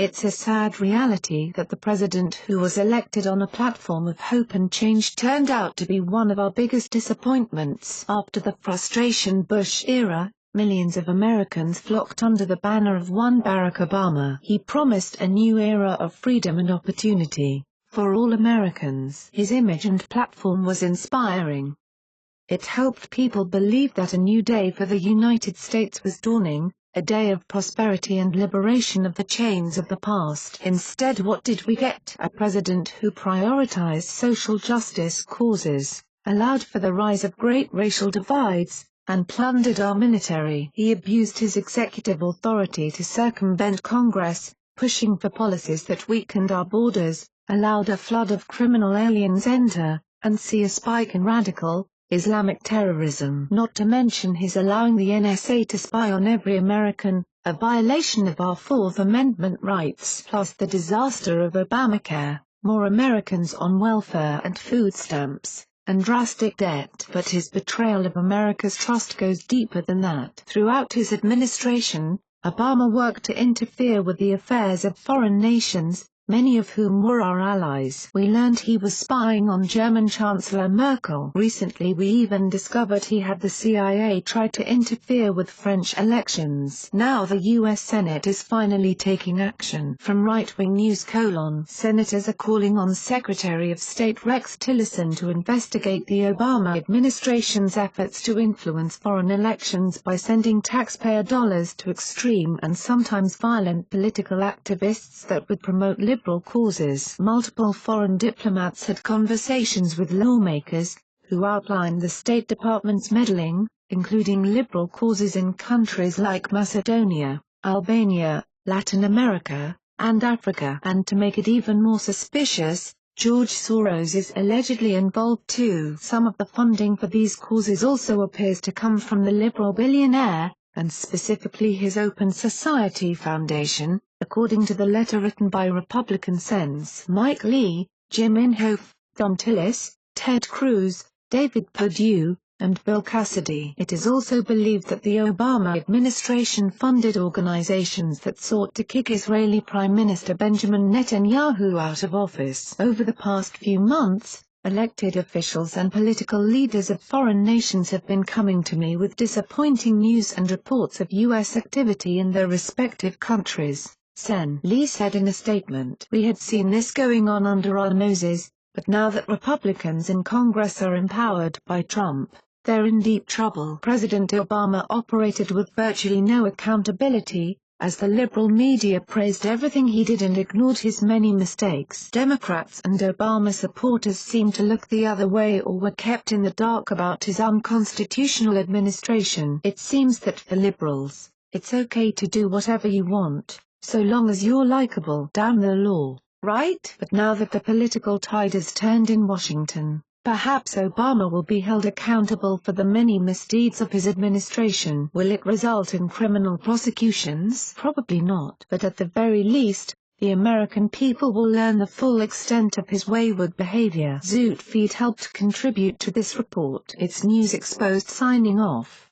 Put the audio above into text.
It's a sad reality that the president who was elected on a platform of hope and change turned out to be one of our biggest disappointments. After the frustration Bush era, millions of Americans flocked under the banner of one Barack Obama. He promised a new era of freedom and opportunity for all Americans. His image and platform was inspiring. It helped people believe that a new day for the United States was dawning, a day of prosperity and liberation of the chains of the past. Instead, what did we get? A president who prioritized social justice causes, allowed for the rise of great racial divides, and plundered our military. He abused his executive authority to circumvent Congress, pushing for policies that weakened our borders, allowed a flood of criminal aliens enter, and see a spike in radical Islamic terrorism. Not to mention his allowing the NSA to spy on every American, a violation of our Fourth Amendment rights. Plus the disaster of Obamacare, more Americans on welfare and food stamps, and drastic debt. But his betrayal of America's trust goes deeper than that. Throughout his administration, Obama worked to interfere with the affairs of foreign nations, many of whom were our allies. We learned he was spying on German Chancellor Merkel. Recently we even discovered he had the CIA try to interfere with French elections. Now the U.S. Senate is finally taking action. From right-wing news: Senators are calling on Secretary of State Rex Tillerson to investigate the Obama administration's efforts to influence foreign elections by sending taxpayer dollars to extreme and sometimes violent political activists that would promote liberal causes. Multiple foreign diplomats had conversations with lawmakers, who outlined the State Department's meddling, including liberal causes in countries like Macedonia, Albania, Latin America, and Africa. And to make it even more suspicious, George Soros is allegedly involved too. Some of the funding for these causes also appears to come from the liberal billionaire, and specifically his Open Society Foundation, according to the letter written by Republican Sens. Mike Lee, Jim Inhofe, Thom Tillis, Ted Cruz, David Perdue, and Bill Cassidy. It is also believed that the Obama administration funded organizations that sought to kick Israeli Prime Minister Benjamin Netanyahu out of office. Over the past few months, elected officials and political leaders of foreign nations have been coming to me with disappointing news and reports of U.S. activity in their respective countries. Sen. Lee said in a statement, "We had seen this going on under our noses, but now that Republicans in Congress are empowered by Trump, they're in deep trouble." President Obama operated with virtually no accountability, as the liberal media praised everything he did and ignored his many mistakes. Democrats and Obama supporters seemed to look the other way or were kept in the dark about his unconstitutional administration. It seems that for liberals, it's okay to do whatever you want, so long as you're likable. Damn the law, right? But now that the political tide has turned in Washington, perhaps Obama will be held accountable for the many misdeeds of his administration. Will it result in criminal prosecutions? Probably not. But at the very least, the American people will learn the full extent of his wayward behavior. Zoot Feed helped contribute to this report. It's News Exposed signing off.